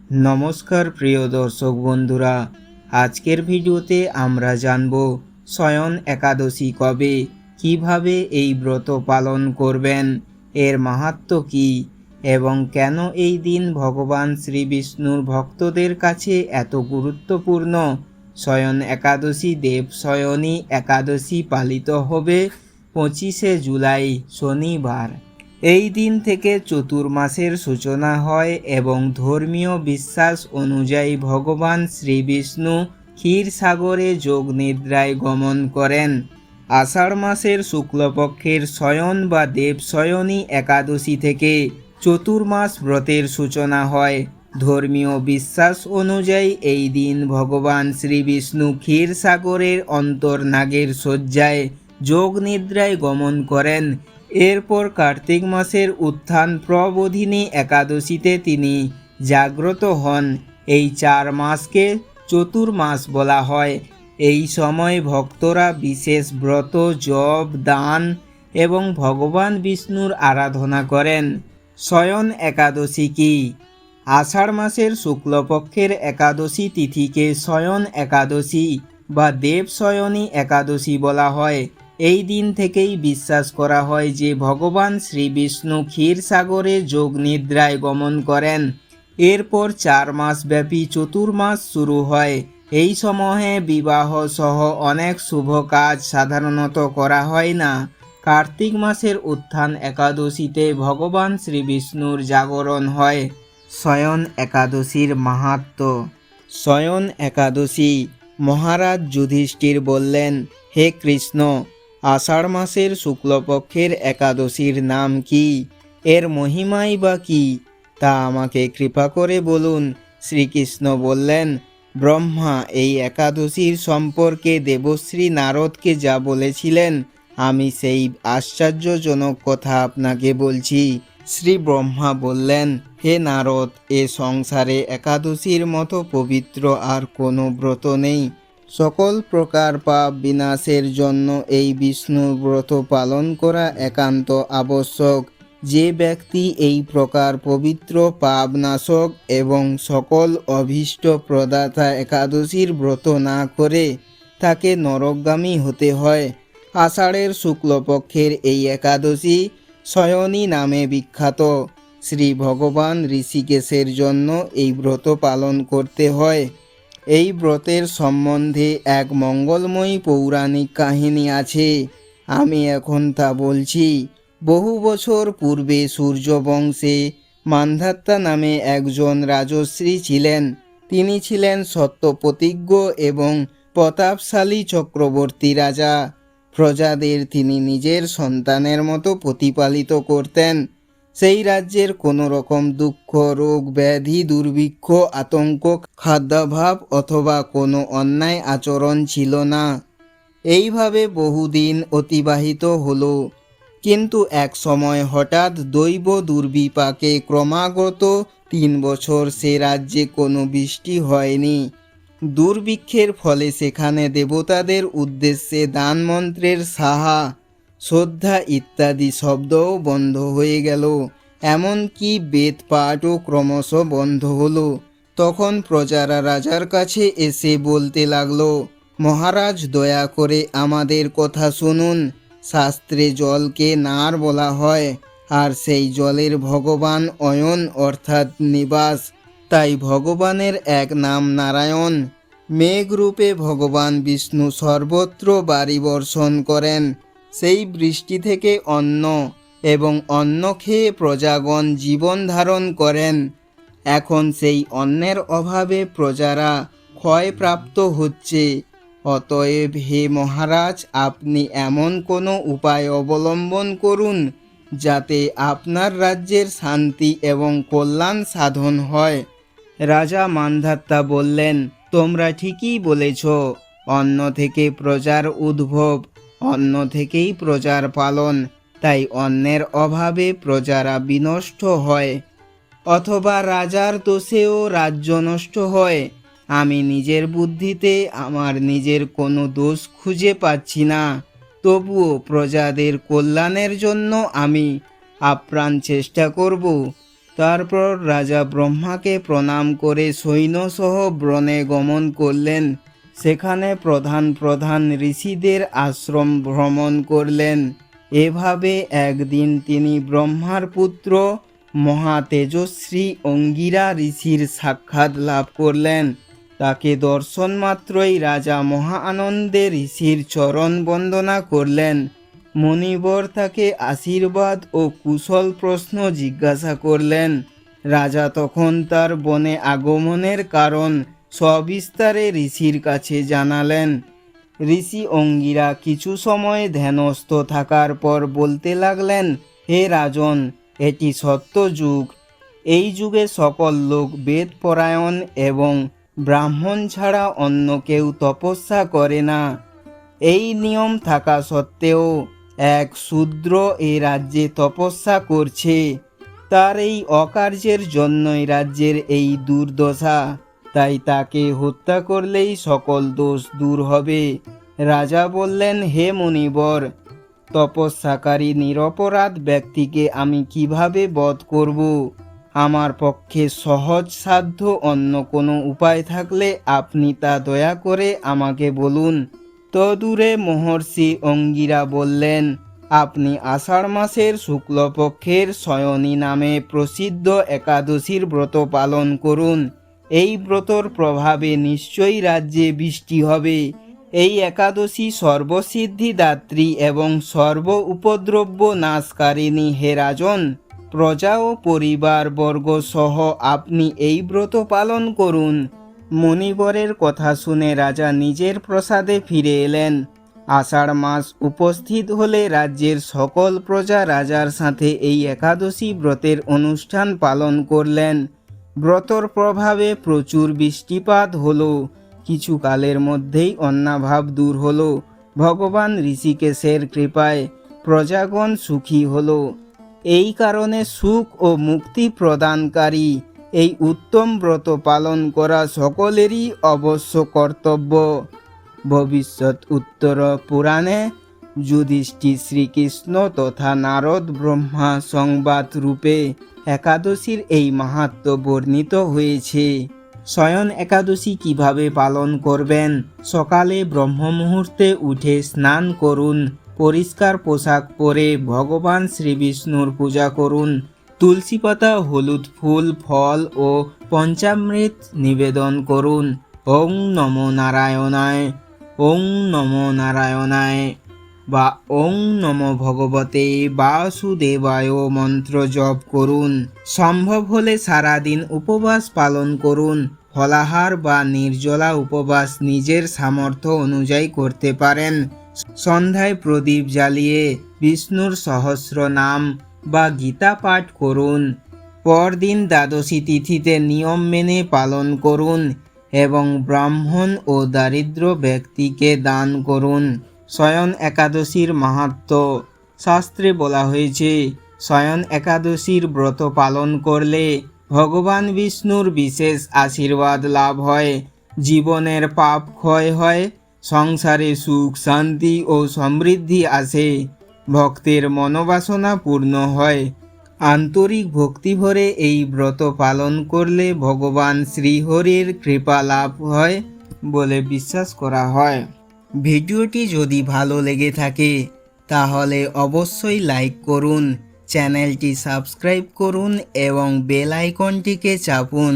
নমস্কার প্রিয় দর্শক বন্ধুরা, আজকের ভিডিওতে আমরা জানব শয়ন একাদশী কবে, কিভাবে এই ব্রত পালন করবেন, এর মাহাত্ম্য কী এবং কেন এই দিন ভগবান শ্রী বিষ্ণুর ভক্তদের কাছে এত গুরুত্বপূর্ণ। শয়ন একাদশী দেবশয়নী একাদশী পালিত হবে 25শে জুলাই শনিবার। এই দিন থেকে চতুর্মাসের সূচনা হয় এবং ধর্মীয় বিশ্বাস অনুযায়ী ভগবান শ্রীবিষ্ণু ক্ষীরসাগরে যোগ নিদ্রায় গমন করেন। আষাঢ় মাসের শুক্লপক্ষের শয়ন বা দেবশয়নী একাদশী থেকে চতুর্মাস ব্রতের সূচনা হয়। ধর্মীয় বিশ্বাস অনুযায়ী এই দিন ভগবান শ্রীবিষ্ণু ক্ষীরসাগরের অন্তর্নাগের শয্যায় যোগ নিদ্রায় গমন করেন। এরপর কার্তিক মাসের উত্থান প্রবোধিনী একাদশীতে তিনি জাগ্রত হন। এই 4 মাসকে চতুর্মাস বলা হয়। এই সময় ভক্তরা বিশেষ ব্রত, জপ, দান এবং ভগবান বিষ্ণুর আরাধনা করেন। শয়ন একাদশী কি? আষাঢ় মাসের শুক্লপক্ষের একাদশী তিথিকে শয়ন একাদশী বা দেবশয়নী একাদশী বলা হয়। এই দিন থেকেই বিশ্বাস করা হয় যে ভগবান শ্রীবিষ্ণু ক্ষীরসাগরে যোগ নিদ্রায় গমন করেন। এরপর 4 মাস ব্যাপী চতুর্মাস শুরু হয়। এই সময়ে বিবাহ সহ অনেক শুভ কাজ সাধারণত করা হয় না। কার্তিক মাসের উত্থান একাদশীতে ভগবান শ্রীবিষ্ণুর জাগরণ হয়। শয়ন একাদশীর মাহাত্ম্য। শয়ন একাদশী। মহারাজ যুধিষ্ঠির বললেন, হে কৃষ্ণ, আষাঢ় মাসের শুক্লপক্ষের একাদশীর নাম কি? এর মহিমাই বা কি? তা আমাকে কৃপা করে বলুন। শ্রীকৃষ্ণ বললেন, ব্রহ্মা এই একাদশীর সম্পর্কে দেবশ্রী নারদকে যা বলেছিলেন, আমি সেই আশ্চর্যজনক কথা আপনাকে বলছি। শ্রী ব্রহ্মা বললেন, হে নারদ, এ সংসারে একাদশীর মতো পবিত্র আর কোনো ব্রত নেই। সকল প্রকার পাপ বিনাশের জন্য এই বিষ্ণুর ব্রত পালন করা একান্ত আবশ্যক। যে ব্যক্তি এই প্রকার পবিত্র পাপনাশক এবং সকল অভীষ্ট প্রদাতা একাদশীর ব্রত না করে তাকে নরকগামী হতে হয়। আষাঢ়ের শুক্লপক্ষের এই একাদশী শয়নী নামে বিখ্যাত। শ্রী ভগবান ঋষিকেশের জন্য এই ব্রত পালন করতে হয়। এই ব্রতের সম্বন্ধে এক মঙ্গলময়ী পৌরাণিক কাহিনী আছে। আমি এখন তা বলছি। বহু বছর পূর্বে সূর্যবংশে মান্ধাত্তা নামে একজন রাজশ্রী ছিলেন। তিনি ছিলেন সত্যপ্রতিজ্ঞ এবং প্রতাপশালী চক্রবর্তী রাজা। প্রজাদের তিনি নিজের সন্তানের মতো প্রতিপালিত করতেন। সেই রাজ্যের কোনো রকম দুঃখ, রোগ, ব্যাধি, দুর্ভিক্ষ, আতঙ্ক, খাদ্যাভাব অথবা কোনো অন্যায় আচরণ ছিল না। এইভাবে বহুদিন অতিবাহিত হলো। কিন্তু এক সময় হঠাৎ দৈব দুর্বিপাকে ক্রমাগত 3 বছর সে রাজ্যে কোনো বৃষ্টি হয়নি। দুর্ভিক্ষের ফলে সেখানে দেবতাদের উদ্দেশ্যে দান মন্ত্রের সাহা, শ্রদ্ধা ইত্যাদি শব্দও বন্ধ হয়ে গেল। এমনকি বেদ পাঠও ক্রমশ বন্ধ হলো। তখন প্রজারা রাজার কাছে এসে বলতে লাগলো, মহারাজ, দয়া করে আমাদের কথা শুনুন। শাস্ত্রে জলকে নার বলা হয়, আর সেই জলের ভগবান অয়ন অর্থাৎ নিবাস। তাই ভগবানের এক নাম নারায়ণ। মেঘরূপে ভগবান বিষ্ণু সর্বত্র বাড়ি বর্ষণ করেন। সেই বৃষ্টি থেকে অন্ন এবং অন্ন খেয়ে প্রজাগণ জীবন ধারণ করেন। এখন সেই অন্নের অভাবে প্রজারা ক্ষয়প্রাপ্ত হচ্ছে। অতএব হে মহারাজ, আপনি এমন কোনো উপায় অবলম্বন করুন যাতে আপনার রাজ্যের শান্তি এবং কল্যাণ সাধন হয়। রাজা মান্ধাত্তা বললেন, তোমরা ঠিকই বলেছ। অন্ন থেকে প্রজার উদ্ভব, অন্ন থেকেই প্রজার পালন। তাই অন্নের অভাবে প্রজারা বিনষ্ট হয়, অথবা রাজার দোষেও রাজ্য নষ্ট হয়। আমি নিজের বুদ্ধিতে আমার নিজের কোনো দোষ খুঁজে পাচ্ছি না। তবুও প্রজাদের কল্যাণের জন্য আমি আপ্রাণ চেষ্টা করব। তারপর রাজা ব্রহ্মাকে প্রণাম করে সৈন্যসহ বনে গমন করলেন। সেখানে প্রধান প্রধান ঋষিদের আশ্রম ভ্রমণ করলেন। এভাবে একদিন তিনি ব্রহ্মার পুত্র মহাতেজস্বী অঙ্গিরা ঋষির সাক্ষাৎ লাভ করলেন। তাকে দর্শন মাত্রই রাজা মহা আনন্দে ঋষির চরণ বন্দনা করলেন। মণিবর তাকে আশীর্বাদ ও কুশল প্রশ্ন জিজ্ঞাসা করলেন। রাজা তখন তার বনে আগমনের কারণ সবিস্তারে ঋষির কাছে জানালেন। ঋষি অঙ্গিরা কিছু সময় ধ্যানস্থ থাকার পর বলতে লাগলেন, হে রাজন, এটি সত্য যুগ। এই যুগে সকল লোক বেদ পরায়ণ এবং ব্রাহ্মণ ছাড়া অন্য কেউ তপস্যা করে না। এই নিয়ম থাকা সত্ত্বেও এক শূদ্র এই রাজ্যে তপস্যা করছে। তার এই অকার্যের জন্যই রাজ্যের এই দুর্দশা। তাই তাকে হত্যা করলেই সকল দোষ দূর হবে। রাজা বললেন, হে মুনিবর, তপস্যাকারী নিরপরাধ ব্যক্তিকে আমি কিভাবে বধ করব? আমার পক্ষে সহজ সাধ্য অন্য কোনো উপায় থাকলে আপনি তা দয়া করে আমাকে বলুন। তদূরে মহর্ষি অঙ্গিরা বললেন, আপনি আষাঢ় মাসের শুক্লপক্ষের শয়নী নামে প্রসিদ্ধ একাদশীর ব্রত পালন করুন। এই ব্রতর প্রভাবে নিশ্চয়ই রাজ্যে বৃষ্টি হবে। এই একাদশী সর্বসিদ্ধিদাত্রী এবং সর্ব উপদ্রব্য নাশকারিণী। হে রাজন, প্রজা ও পরিবারবর্গ সহ আপনি এই ব্রত পালন করুন। মুনিবরের কথা শুনে রাজা নিজের প্রাসাদে ফিরে এলেন। আষাঢ় মাস উপস্থিত হলে রাজ্যের সকল প্রজা রাজার সাথে এই একাদশী ব্রতের অনুষ্ঠান পালন করলেন। ব্রতর প্রভাবে প্রচুর বৃষ্টিপাত হলো। কিছু কালের মধ্যেই অন্নাভাব দূর হলো। ভগবান ঋষিকেশের কৃপায় প্রজাগণ সুখী হলো। এই কারণে সুখ ও মুক্তি প্রদানকারী এই উত্তম ব্রত পালন করা সকলেরই অবশ্য কর্তব্য। ভবিষ্যৎ উত্তর পুরাণে যুধিষ্ঠির শ্রীকৃষ্ণ তথা নারদ ব্রহ্মা সংবাদ রূপে একাদশীর এই মাহাত্ম্য বর্ণিত হয়েছে। শয়ন একাদশী কিভাবে পালন করবেন? সকালে ব্রহ্ম মুহূর্তে উঠে স্নান করুন। পরিষ্কার পোশাক পরে ভগবান শ্রীবিষ্ণুর পূজা করুন। তুলসী পাতা, হলুদ ফুল, ফল ও পঞ্চামৃত নিবেদন করুন। ওং নমো নারায়ণায়, ওং নমো নারায়ণায় বা ওং নমো ভগবতে বাসুদেবায় মন্ত্র জপ করুন। সম্ভব হলে সারাদিন উপবাস পালন করুন। ফলাহার বা নির্জলা উপবাস নিজের সামর্থ্য অনুযায়ী করতে পারেন। সন্ধ্যায় প্রদীপ জ্বালিয়ে বিষ্ণুর সহস্র নাম বা গীতা পাঠ করুন। পরদিন দ্বাদশী তিথিতে নিয়ম মেনে পালন করুন এবং ব্রাহ্মণ ও দারিদ্র ব্যক্তিকে দান করুন। শয়ন একাদশীর মাহাত্ম্য। শাস্ত্রে বলা হয়েছে, শয়ন একাদশীর ব্রত পালন করলে ভগবান বিষ্ণুর বিশেষ আশীর্বাদ লাভ হয়। জীবনের পাপ ক্ষয় হয়, সংসারে সুখ শান্তি ও সমৃদ্ধি আসে, ভক্তের মনোবাসনা পূর্ণ হয়। আন্তরিক ভক্তি ভরে এই ব্রত পালন করলে ভগবান শ্রীহরির কৃপা লাভ হয় বলে বিশ্বাস করা হয়। ভিডিওটি যদি ভালো লেগে থাকে তাহলে অবশ্যই লাইক করুন, চ্যানেলটি সাবস্ক্রাইব করুন এবং বেল আইকনটিকে চাপুন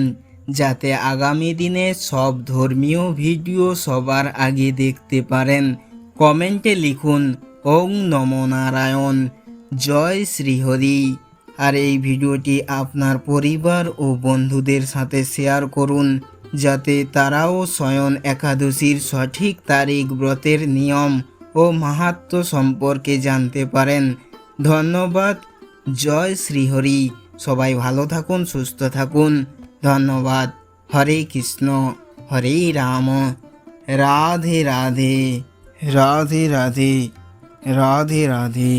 যাতে আগামী দিনে সব ধর্মীয় ভিডিও সবার আগে দেখতে পারেন। কমেন্টে লিখুন ওং নমো নারায়ণ, জয় শ্রীহরি। আর এই ভিডিওটি আপনার পরিবার ও বন্ধুদের সাথে শেয়ার করুন যাতে তারাও শয়ন একাদশীর সঠিক তারিখ, ব্রতের নিয়ম ও মাহাত্ম্য সম্পর্কে জানতে পারেন। ধন্যবাদ। জয় শ্রীহরি। সবাই ভালো থাকুন, সুস্থ থাকুন। ধন্যবাদ। হরে কৃষ্ণ, হরে রাম, রাধে রাধে, রাধে রাধে, রাধে রাধে।